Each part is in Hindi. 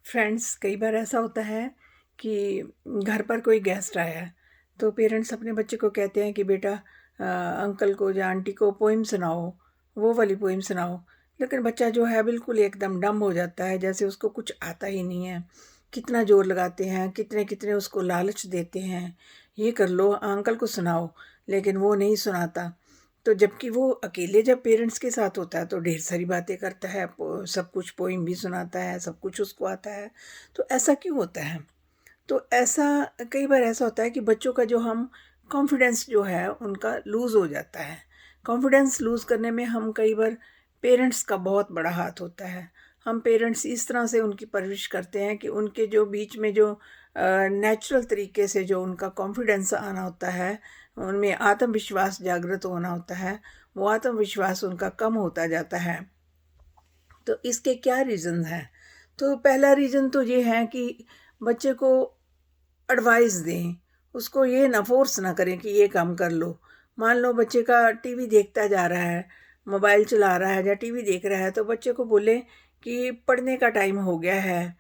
फ्रेंड्स, कई बार ऐसा होता है कि घर पर कोई गेस्ट आया है, तो पेरेंट्स अपने बच्चे को कहते हैं कि बेटा अंकल को या आंटी को पोइम सुनाओ, वो वाली पोइम सुनाओ। लेकिन बच्चा जो है बिल्कुल एकदम डम हो जाता है, जैसे उसको कुछ आता ही नहीं है। कितना ज़ोर लगाते हैं, कितने कितने उसको लालच देते हैं, ये कर लो अंकल को सुनाओ, लेकिन वो नहीं सुनाता। तो जबकि वो अकेले जब पेरेंट्स के साथ होता है तो ढेर सारी बातें करता है, सब कुछ पोइम भी सुनाता है, सब कुछ उसको आता है। तो ऐसा क्यों होता है? तो ऐसा कई बार ऐसा होता है कि बच्चों का जो हम कॉन्फिडेंस जो है उनका लूज़ हो जाता है। कॉन्फिडेंस लूज़ करने में हम कई बार पेरेंट्स का बहुत बड़ा हाथ होता है। हम पेरेंट्स इस तरह से उनकी परवरिश करते हैं कि उनके जो बीच में जो नेचुरल तरीके से जो उनका कॉन्फिडेंस आना होता है, उनमें आत्मविश्वास जागृत होना होता है, वो आत्मविश्वास उनका कम होता जाता है। तो इसके क्या रीज़न हैं? तो पहला रीज़न तो ये है कि बच्चे को एडवाइस दें, उसको ये ना फ़ोर्स ना करें कि ये काम कर लो। मान लो बच्चे का टीवी देखता जा रहा है, मोबाइल चला रहा है या टीवी देख रहा है, तो बच्चे को बोलें कि पढ़ने का टाइम हो गया है,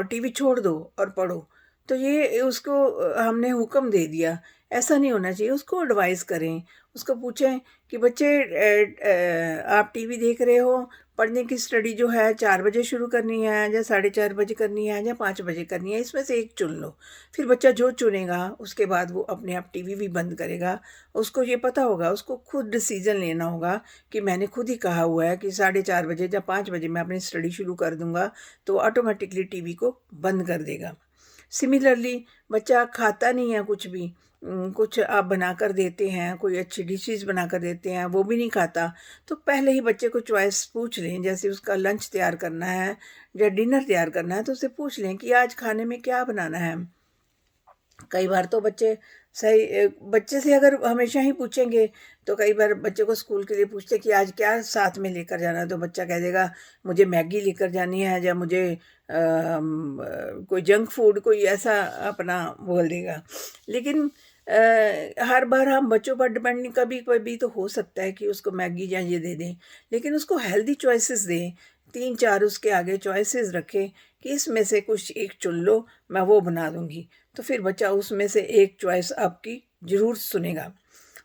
टीवी छोड़ दो और पढ़ो। तो ये उसको हमने हुक्म दे दिया, ऐसा नहीं होना चाहिए। उसको एडवाइस करें, उसको पूछें कि बच्चे आप टीवी देख रहे हो, पढ़ने की स्टडी जो है 4 बजे शुरू करनी है या साढ़े 4 बजे करनी है या 5 बजे करनी है, इसमें से एक चुन लो। फिर बच्चा जो चुनेगा उसके बाद वो अपने आप टीवी भी बंद करेगा। उसको ये पता होगा, उसको खुद डिसीज़न लेना होगा कि मैंने खुद ही कहा हुआ है कि साढ़े 4 बजे या 5 बजे मैं अपनी स्टडी शुरू कर दूँगा, तो ऑटोमेटिकली टीवी को बंद कर देगा। सिमिलरली बच्चा खाता नहीं है कुछ भी, कुछ आप बनाकर देते हैं, कोई अच्छी डिशेज़ बनाकर देते हैं, वो भी नहीं खाता, तो पहले ही बच्चे को चॉइस पूछ लें। जैसे उसका लंच तैयार करना है या डिनर तैयार करना है, तो उससे पूछ लें कि आज खाने में क्या बनाना है। कई बार तो बच्चे बच्चे से अगर हमेशा ही पूछेंगे, तो कई बार बच्चे को स्कूल के लिए पूछते हैं कि आज क्या साथ में लेकर जाना है, तो बच्चा कह देगा मुझे मैगी लेकर जानी है या मुझे कोई जंक फूड कोई ऐसा अपना बोल देगा। लेकिन हर बार हम बच्चों पर डिपेंड नहीं, कभी कभी तो हो सकता है कि उसको मैगी या ये दे दें, लेकिन उसको हेल्दी चॉइसेस दें। 3-4 उसके आगे चॉइसेस रखें कि इसमें से कुछ एक चुन लो, मैं वो बना दूंगी। तो फिर बच्चा उसमें से एक चॉइस आपकी ज़रूर सुनेगा।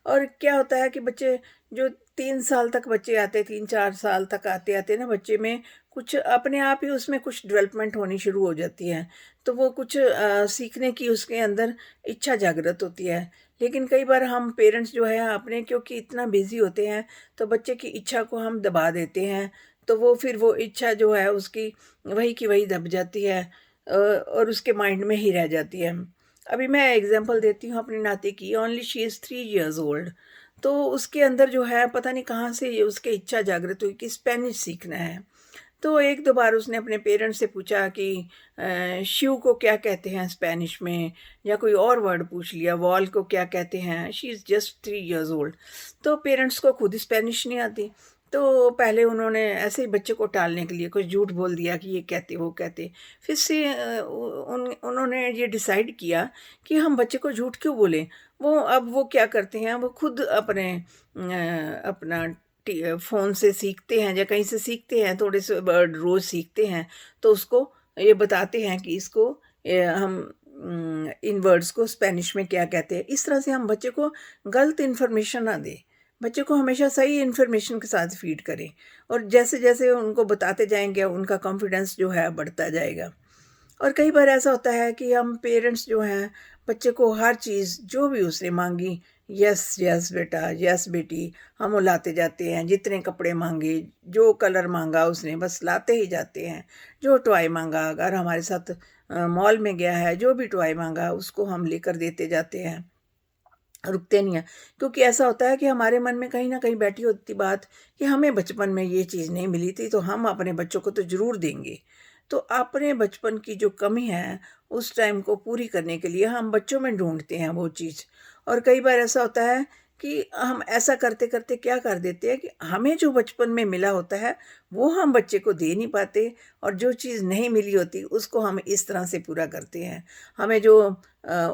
और क्या होता है कि बच्चे जो 3 साल तक बच्चे आते, 3-4 साल तक आते-आते ना बच्चे में कुछ अपने आप ही उसमें कुछ डेवलपमेंट होनी शुरू हो जाती है। तो वो कुछ सीखने की उसके अंदर इच्छा जागृत होती है। लेकिन कई बार हम पेरेंट्स जो है अपने क्योंकि इतना बिज़ी होते हैं, तो बच्चे की इच्छा को हम दबा देते हैं। तो वो फिर वो इच्छा जो है उसकी वही की वही दब जाती है, और उसके माइंड में ही रह जाती है। अभी मैं एग्ज़ाम्पल देती हूँ अपनी नाती की, only she is 3 years old. तो उसके अंदर जो है पता नहीं कहाँ से ये उसकी इच्छा जागृत हुई कि स्पेनिश सीखना है। तो 1-2 बार उसने अपने पेरेंट्स से पूछा कि शिव को क्या कहते हैं स्पेनिश में, या कोई और वर्ड पूछ लिया, वॉल को क्या कहते हैं, she is just 3 years old. तो पेरेंट्स को खुद स्पेनिश नहीं आती। तो पहले उन्होंने ऐसे ही बच्चे को टालने के लिए कुछ झूठ बोल दिया कि ये कहते, वो कहते। फिर से उन्होंने ये डिसाइड किया कि हम बच्चे को झूठ क्यों बोलें। वो क्या करते हैं, वो खुद अपने अपना फ़ोन से सीखते हैं या कहीं से सीखते हैं, थोड़े से वर्ड रोज़ सीखते हैं, तो उसको ये बताते हैं कि इसको हम इन वर्ड्स को स्पेनिश में क्या कहते हैं। इस तरह से हम बच्चे को गलत इन्फॉर्मेशन ना दें। बच्चे को हमेशा सही इन्फॉर्मेशन के साथ फ़ीड करें, और जैसे-जैसे उनको बताते जाएँगे उनका कॉन्फिडेंस जो है बढ़ता जाएगा। और कई बार ऐसा होता है कि हम पेरेंट्स जो हैं बच्चे को हर चीज़ जो भी उसने मांगी, यस यस बेटा, यस बेटी, हम वो लाते जाते हैं। जितने कपड़े मांगे, जो कलर मांगा उसने बस लाते ही जाते हैं। जो टॉय मांगा, अगर हमारे साथ मॉल में गया है, जो भी टॉय मांगा उसको हम लेकर देते जाते हैं, रुकते नहीं हैं। क्योंकि ऐसा होता है कि हमारे मन में कहीं न कहीं बैठी होती बात कि हमें बचपन में ये चीज़ नहीं मिली थी, तो हम अपने बच्चों को तो ज़रूर देंगे। तो अपने बचपन की जो कमी है, उस टाइम को पूरी करने के लिए हम बच्चों में ढूँढते हैं वो चीज़। और कई बार ऐसा होता है कि हम ऐसा करते-करते क्या कर देते हैं कि हमें जो बचपन में मिला होता है, वो हम बच्चे को दे नहीं पाते, और जो चीज़ नहीं मिली होती, उसको हम इस तरह से पूरा करते हैं। हमें जो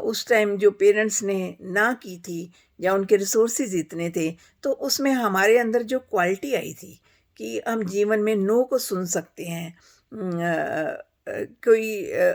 उस टाइम जो पेरेंट्स ने ना की थी या उनके रिसोर्सेज इतने थे, तो उसमें हमारे अंदर जो क्वालिटी आई थी कि हम जीवन में नो को सुन सकते हैं, कोई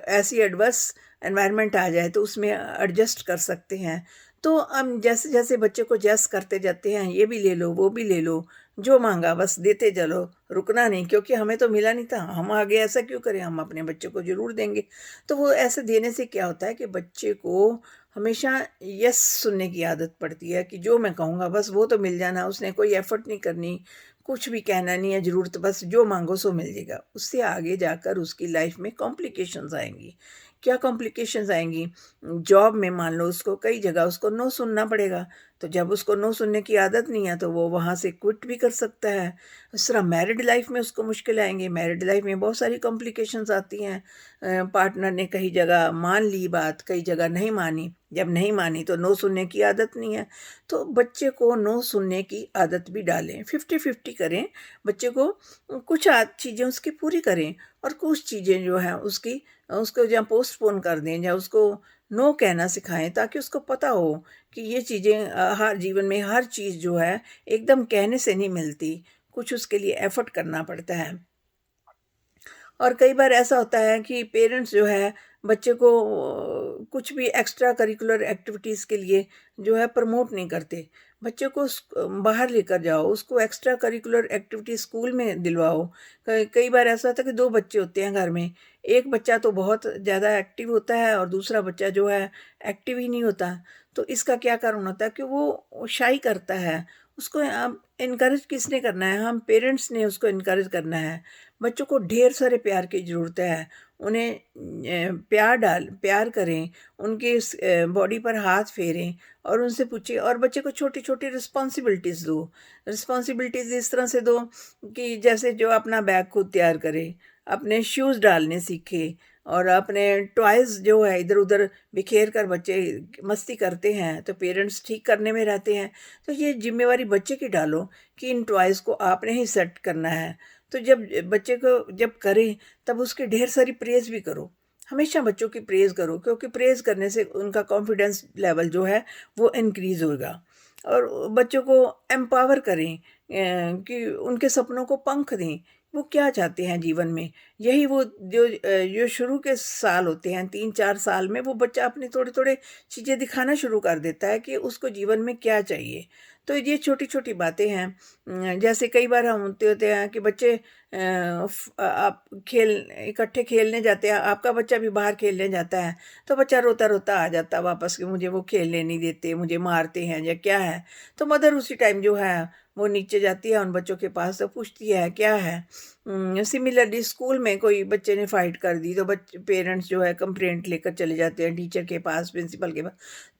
ऐसी एडवर्स एनवायरनमेंट आ जाए तो उसमें एडजस्ट कर सकते हैं। तो हम जैसे जैसे बच्चे को जस्ट करते जाते हैं, ये भी ले लो, वो भी ले लो, जो मांगा बस देते चलो, रुकना नहीं, क्योंकि हमें तो मिला नहीं था, हम आगे ऐसा क्यों करें, हम अपने बच्चे को ज़रूर देंगे। तो वो ऐसे देने से क्या होता है कि बच्चे को हमेशा यस सुनने की आदत पड़ती है, कि जो मैं कहूँगा बस वो तो मिल जाना, उसने कोई एफर्ट नहीं करनी, कुछ भी कहना नहीं है, ज़रूरत बस जो मांगो सो मिल जाएगा। उससे आगे जाकर उसकी लाइफ में कॉम्प्लिकेशंस आएंगी। क्या कॉम्प्लिकेशंस आएंगी? जॉब में मान लो उसको कई जगह उसको नो सुनना पड़ेगा, तो जब उसको नो सुनने की आदत नहीं है तो वो वहाँ से क्विट भी कर सकता है। इस तरह मैरिड लाइफ में उसको मुश्किल आएंगी। मैरिड लाइफ में बहुत सारी कॉम्प्लिकेशंस आती हैं। पार्टनर ने कई जगह मान ली बात, कई जगह नहीं मानी। जब नहीं मानी तो नो सुनने की आदत नहीं है। तो बच्चे को नो सुनने की आदत भी डालें, 50-50 करें। बच्चे को कुछ चीज़ें उसकी पूरी करें, और कुछ चीज़ें जो हैं उसकी उसको या पोस्टपोन कर दें, या उसको नो कहना सिखाएं, ताकि उसको पता हो कि ये चीज़ें हर जीवन में हर चीज़ जो है एकदम कहने से नहीं मिलती, कुछ उसके लिए एफर्ट करना पड़ता है। और कई बार ऐसा होता है कि पेरेंट्स जो है बच्चे को कुछ भी एक्स्ट्रा करिकुलर एक्टिविटीज़ के लिए जो है प्रमोट नहीं करते। बच्चे को बाहर लेकर जाओ, उसको एक्स्ट्रा करिकुलर एक्टिविटी स्कूल में दिलवाओ। कई कई बार ऐसा होता है कि 2 बच्चे होते हैं घर में, एक बच्चा तो बहुत ज़्यादा एक्टिव होता है और दूसरा बच्चा जो है एक्टिव ही नहीं होता। तो इसका क्या कारण होता है कि वो शाई करता है। उसको आप इनकरेज किसने करना है? हम पेरेंट्स ने उसको इनकरेज करना है। बच्चों को ढेर सारे प्यार की ज़रूरत है। उन्हें प्यार करें, उनके बॉडी पर हाथ फेरें और उनसे पूछिए, और बच्चे को छोटी-छोटी रिस्पॉन्सिबिलिटीज़ दो। रिस्पॉन्सिबिलिटीज़ इस तरह से दो कि जैसे जो अपना बैग खुद तैयार करे, अपने शूज़ डालने सीखे, और अपने टॉयज़ जो है इधर-उधर बिखेर कर बच्चे मस्ती करते हैं, तो पेरेंट्स ठीक करने में रहते हैं। तो ये ज़िम्मेवारी बच्चे की डालो कि इन टॉयज़ को आपने ही सेट करना है। तो जब बच्चे को जब करें तब उसकी ढेर सारी प्रेज़ भी करो। हमेशा बच्चों की प्रेज़ करो, क्योंकि प्रेज़ करने से उनका कॉन्फिडेंस लेवल जो है वो इंक्रीज़ होगा। और बच्चों को एम्पावर करें, कि उनके सपनों को पंख दें। वो क्या चाहते हैं जीवन में, यही वो जो शुरू के साल होते हैं 3-4 साल में, वो बच्चा अपनी थोड़े-थोड़े चीज़ें दिखाना शुरू कर देता है कि उसको जीवन में क्या चाहिए। तो ये छोटी-छोटी बातें हैं। जैसे कई बार हम होते होते हैं कि बच्चे आप खेल इकट्ठे खेलने जाते हैं, आपका बच्चा भी बाहर खेलने जाता है, तो बच्चा रोता-रोता आ जाता है वापस कि मुझे वो खेलने नहीं देते, मुझे मारते हैं या क्या है। तो मदर उसी टाइम जो है वो नीचे जाती है उन बच्चों के पास, तो पूछती है क्या है। सिमिलरली स्कूल में कोई बच्चे ने फाइट कर दी तो बच्चे पेरेंट्स जो है कंप्लेंट लेकर चले जाते हैं टीचर के पास, प्रिंसिपल के पास।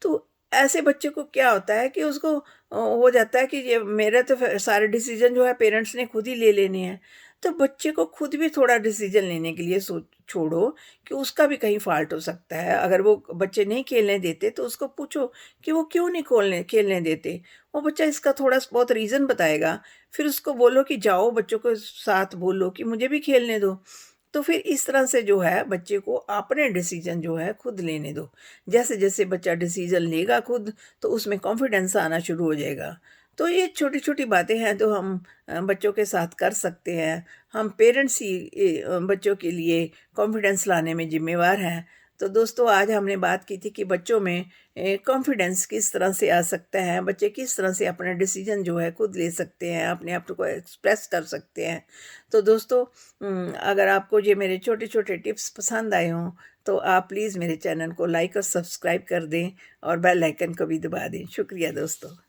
तो ऐसे बच्चे को क्या होता है कि उसको हो जाता है कि ये मेरा तो सारे डिसीजन जो है पेरेंट्स ने खुद ही ले लेने हैं। तो बच्चे को खुद भी थोड़ा डिसीजन लेने के लिए सोच छोड़ो कि उसका भी कहीं फॉल्ट हो सकता है। अगर वो बच्चे नहीं खेलने देते तो उसको पूछो कि वो क्यों नहीं खोलने खेलने देते। वो बच्चा इसका थोड़ा बहुत रीज़न बताएगा, फिर उसको बोलो कि जाओ बच्चों के साथ बोलो कि मुझे भी खेलने दो। तो फिर इस तरह से जो है बच्चे को अपने डिसीजन जो है खुद लेने दो। जैसे-जैसे बच्चा डिसीजन लेगा खुद, तो उसमें कॉन्फिडेंस आना शुरू हो जाएगा। तो ये छोटी-छोटी बातें हैं जो हम बच्चों के साथ कर सकते हैं। हम पेरेंट्स ही बच्चों के लिए कॉन्फिडेंस लाने में ज़िम्मेवार हैं। तो दोस्तों आज हमने बात की थी कि बच्चों में कॉन्फिडेंस किस तरह से आ सकता है, बच्चे किस तरह से अपना डिसीजन जो है खुद ले सकते हैं, अपने आप को एक्सप्रेस कर सकते हैं। तो दोस्तों अगर आपको ये मेरे छोटे-छोटे टिप्स पसंद आए हों, तो आप प्लीज़ मेरे चैनल को लाइक और सब्सक्राइब कर दें और बेल आइकन को भी दबा दें। शुक्रिया दोस्तों।